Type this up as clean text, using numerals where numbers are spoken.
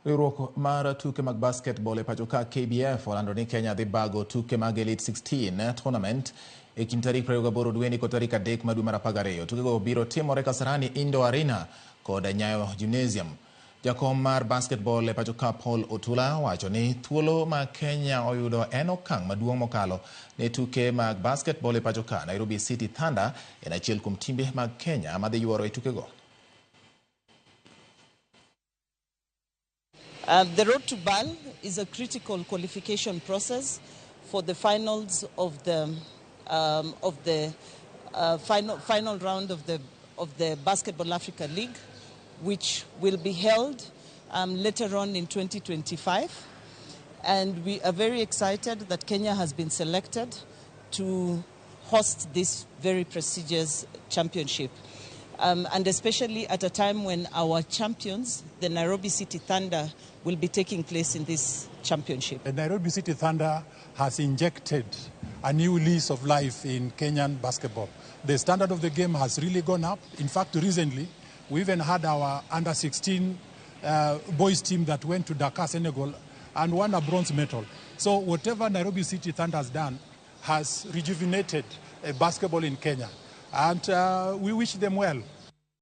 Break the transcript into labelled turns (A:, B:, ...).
A: Riwruok mar tuke mag basketbol e pacho ka KBF olando ni Kenya dhi bago tuke mag Elite 16 tournament e kind tarik 28 dwe kod tarik 3 dwe mar 12. Tukego biro timore Kasarani Indo Arena kod Nyayo Gymnasium. Jakom mar basketball e pacho ka Paul Otula wacho ni thuolo ma Kenya oyudo en okang' maduong' mokalo ne tuke mag basketball e pacho ka. Nairobi City Thunder en achiel kuom timbe mag Kenya madhi yuoro e tukego.
B: The Road to Bal is a critical qualification process for the finals of the final round of the Basketball Africa League, which will be held later on in 2025. And we are very excited that Kenya has been selected to host this very prestigious championship. And especially at a time when our champions, the Nairobi City Thunder, will be taking place in this championship.
C: The Nairobi City Thunder has injected a new lease of life in Kenyan basketball. The standard of the game has really gone up. In fact, recently, we even had our under-16 boys team that went to Dakar, Senegal, and won a bronze medal. So whatever Nairobi City Thunder has done has rejuvenated basketball in Kenya. And we wish them well.